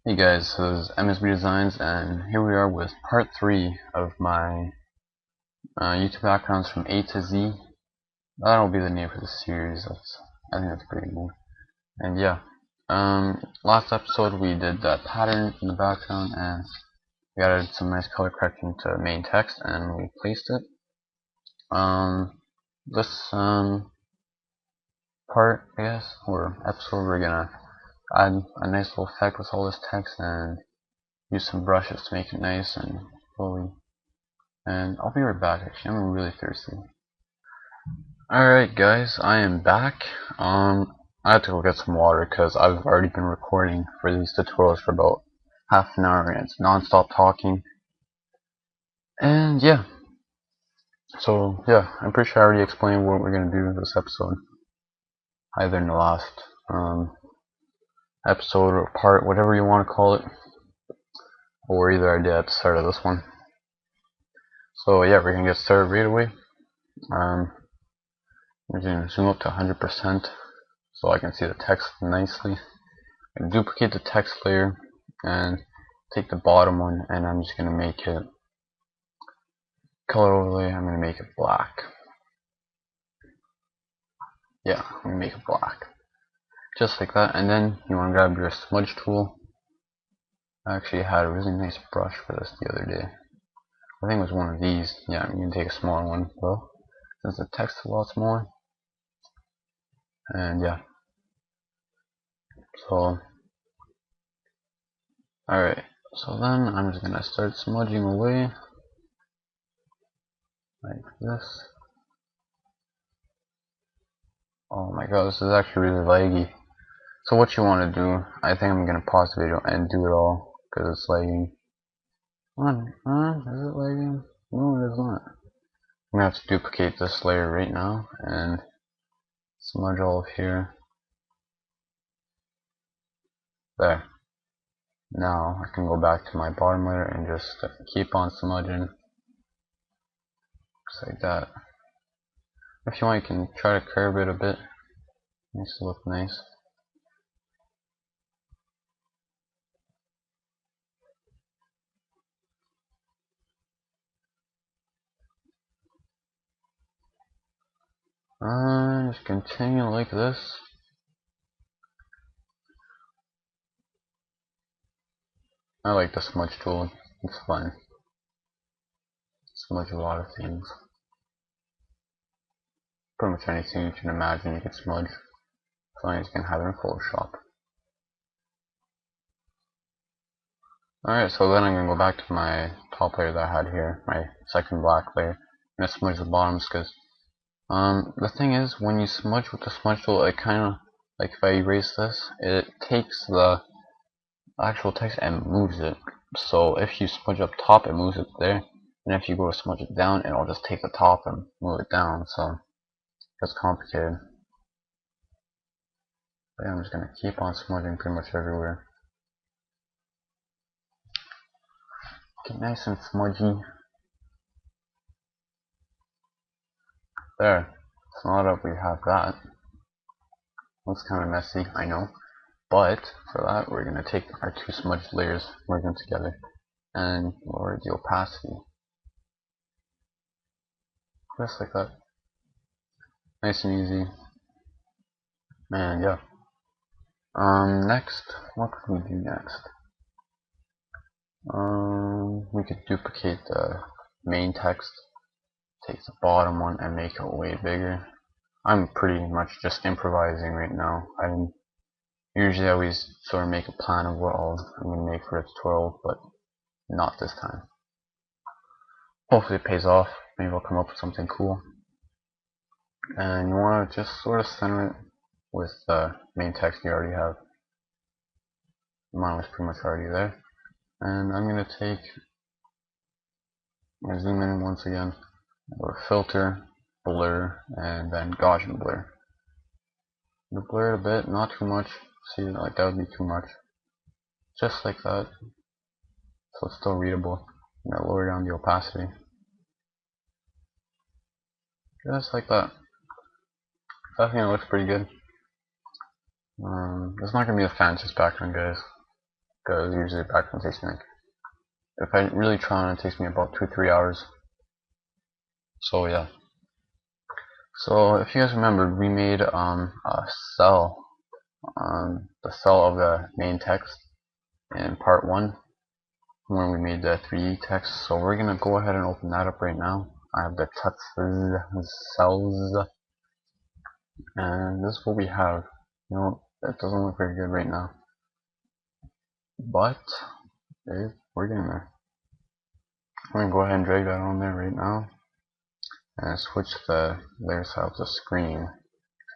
Hey guys, so this is MSB Designs, and here we are with part 3 of my YouTube backgrounds from A to Z. That'll be the name for the series. I think that's pretty cool. And yeah, last episode we did that pattern in the background, and we added some nice color correction to main text, and we placed it. This part, I guess, or episode, we're gonna add a nice little effect with all this text and use some brushes to make it nice and flowy. And I'll be right back. Actually, I'm really thirsty. Alright guys, I am back. I had to go get some water because I've already been recording for these tutorials for about half an hour and it's non-stop talking. And yeah, so yeah, I'm pretty sure I already explained what we're going to do in this episode. Either in the last episode or part, whatever you want to call it. Or either I did at the start of this one. So yeah, we're going to get started right away. We're going to zoom up to 100% so I can see the text nicely. I duplicate the text layer and take the bottom one, and I'm just going to make it color overlay. I'm going to make it black. Yeah, I'm going to make it black. Just like that. And then you want to grab your smudge tool. I actually had a really nice brush for this the other day. I think it was one of these. Yeah, you can take a smaller one though, since the text is a lot smaller. And yeah. So, alright. So then I'm just going to start smudging away. Like this. Oh my god, this is actually really laggy. So what you want to do, I think I'm going to pause the video and do it all, because it's lagging. Come on, is it lagging? No, it is not. I'm going to have to duplicate this layer right now, and smudge all of here. There. Now I can go back to my bottom layer and just keep on smudging. Just like that. If you want, you can try to curve it a bit. Makes it look nice. Just continue like this. I like the smudge tool. It's fun. Smudge a lot of things. Pretty much anything you can imagine you can smudge. As long as you can have it in Photoshop. Alright, so then I'm going to go back to my top layer that I had here, my second black layer. I'm going to smudge the bottoms because the thing is, when you smudge with the smudge tool, it kind of, like if I erase this, it takes the actual text and moves it. So if you smudge up top, it moves it there. And if you go to smudge it down, it'll just take the top and move it down. So it's complicated. But yeah, I'm just going to keep on smudging pretty much everywhere. Get nice and smudgy. There. So now that we have that, looks kind of messy, I know. But for that, we're going to take our two smudge layers, merge them together, and lower the opacity. Just like that. Nice and easy. And yeah. Next, what can we do next? We could duplicate the main text, take the bottom one and make it way bigger. I'm pretty much just improvising right now. I usually always sort of make a plan of what I'm going to make for a tutorial, but not this time. Hopefully it pays off. Maybe I'll come up with something cool. And you want to just sort of center it with the main text you already have. Mine was pretty much already there. And I'm going to zoom in once again, or filter, blur, and then Gaussian blur. Blur it a bit, not too much. See, like that would be too much. Just like that, so it's still readable. Now lower down the opacity. Just like that. I think it looks pretty good. It's not gonna be the fanciest background, guys. because usually background takes me like, if I really try on, it takes me about 2-3 hours. So yeah. So if you guys remember, we made a cell, the cell of the main text in part 1 when we made the 3D text. So we're gonna go ahead and open that up right now. I have the text cells, and this is what we have. You know, that doesn't look very good right now, but we're getting there. I'm gonna go ahead and drag that on there right now and switch the layer style to screen.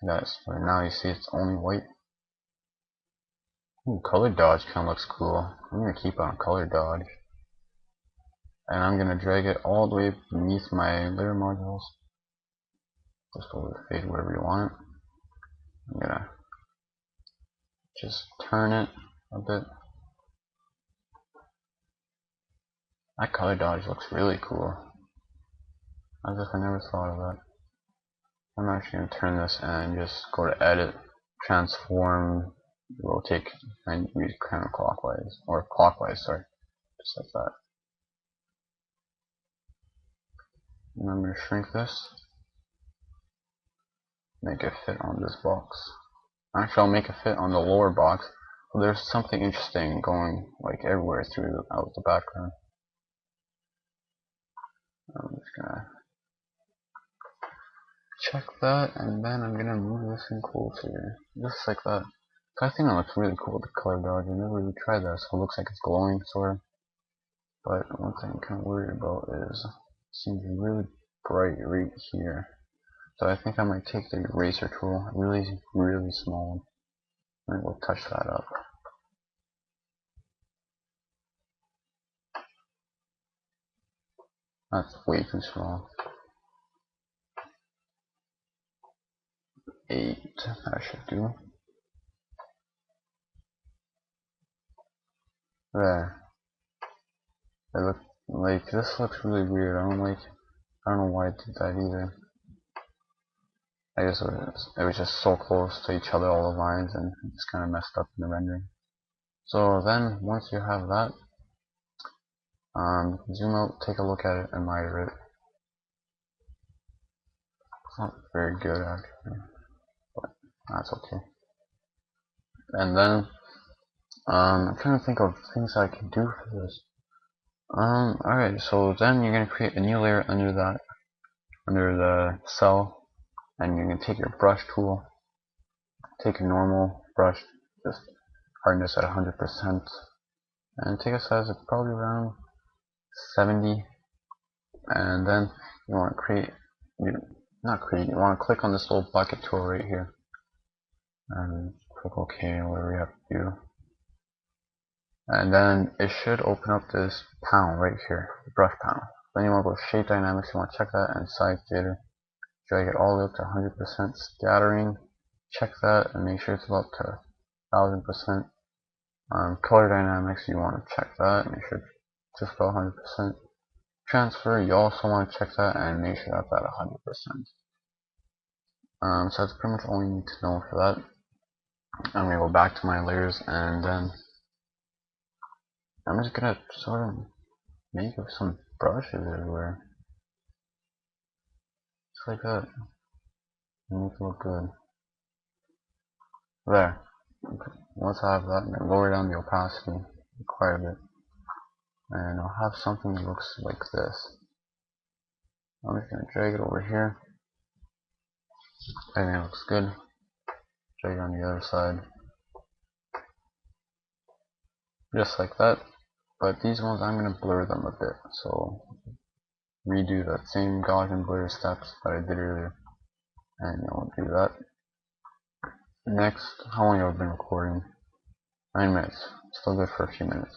That's right now you see it's only white. Ooh, color dodge kinda looks cool. I'm gonna keep on color dodge. And I'm gonna drag it all the way beneath my layer modules. Just overfade wherever you want it. I'm gonna just turn it a bit. That color dodge looks really cool. As if I never thought of that. I'm actually gonna turn this and just go to edit, transform, rotate 90 degrees counterclockwise, or clockwise, sorry, just like that. And I'm going to shrink this, make it fit on this box. Actually, I'll make it fit on the lower box. But there's something interesting going like everywhere throughout the background. I'm just gonna check that, and then I'm gonna move this in closer, just like that. So I think that looks really cool, the color dodge. I never really tried that, so it looks like it's glowing, sort of. But one thing I'm kind of worried about is it seems really bright right here. So I think I might take the eraser tool, really small one, and we'll touch that up. That's way too small. 8, that should do. There. It look like this looks really weird. I don't know why I did that either. I guess it was just so close to each other, all the lines, and it just kind of messed up in the rendering. So then, once you have that, zoom out, take a look at it, and miter it. It's not very good actually, but that's okay. And then, I'm trying to think of things I can do for this. Alright, so then you're going to create a new layer under that, under the cell, and you're going to take your brush tool, take a normal brush, just hardness at 100%, and take a size of probably around 70, and then you want to you want to click on this little bucket tool right here, and click OK, whatever you have to do. And then it should open up this panel right here, the brush panel. Then you want to go to shape dynamics, you want to check that, and size theater. Drag it all the way up to 100% scattering. Check that and make sure it's about to 1000%. Color dynamics, you want to check that, make sure it's just about 100%. Transfer, you also want to check that and make sure that's at 100%. So that's pretty much all you need to know for that. I'm going to go back to my layers, and then I'm just going to sort of make some brushes everywhere. Just like that. Make it look good. There. Okay. Once I have that, I'm going to lower down the opacity quite a bit. And I'll have something that looks like this. I'm just going to drag it over here. I think it looks good. Drag it on the other side. Just like that. But these ones, I'm going to blur them a bit. So redo that same Gaussian blur steps that I did earlier. And you'll do that. Next, how long have I been recording? 9 minutes. Still good for a few minutes.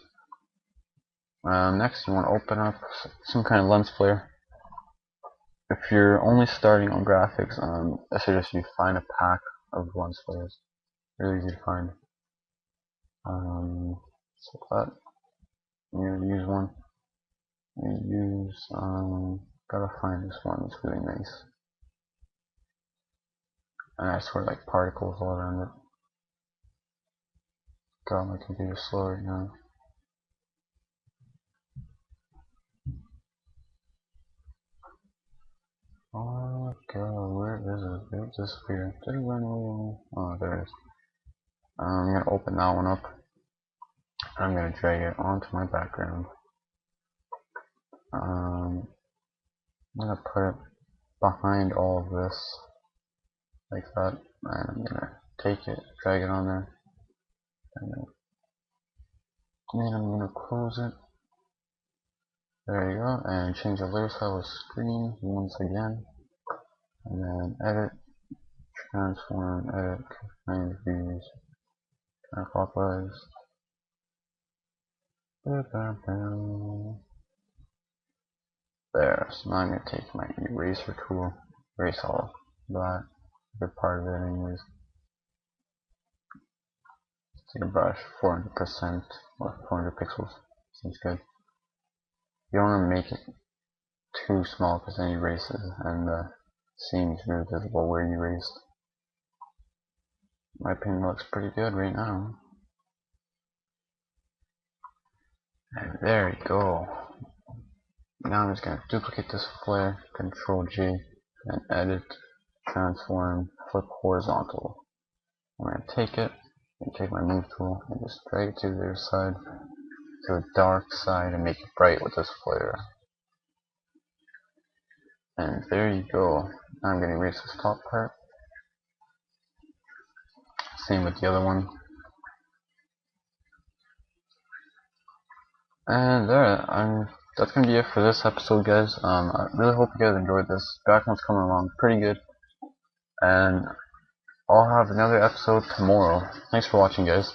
Next, you want to open up some kind of lens flare. If you're only starting on graphics, I suggest you find a pack of lens flares. Really easy to find. So that you use one. You use gotta find this one. It's really nice. And I swear like particles all around it. God, my computer's slow right now. go? Where is it? It disappeared. Did it run away? Oh, there it is. I'm gonna open that one up. I'm gonna drag it onto my background. I'm gonna put it behind all of this, like that, and I'm gonna take it, drag it on there, and then I'm gonna close it. There you go, and change the layer style with screen once again, and then edit, transform, edit, 90 degrees, counterclockwise. There, so now I'm going to take my eraser tool, erase all that, good part of it anyways. Take a brush, 400% or 400 pixels, seems good. You don't want to make it too small because then it erases and the seam is really visible where you erased. My opinion looks pretty good right now. And there you go. Now I'm just going to duplicate this flare, Control G, and edit, transform, flip horizontal. I'm going to take it, and take my move tool, and just drag it to the other side, to the dark side, and make it bright with this flare. And there you go. Now I'm going to erase this top part. Same with the other one. And there, that's going to be it for this episode, guys. I really hope you guys enjoyed this. Background's coming along pretty good. And I'll have another episode tomorrow. Thanks for watching, guys.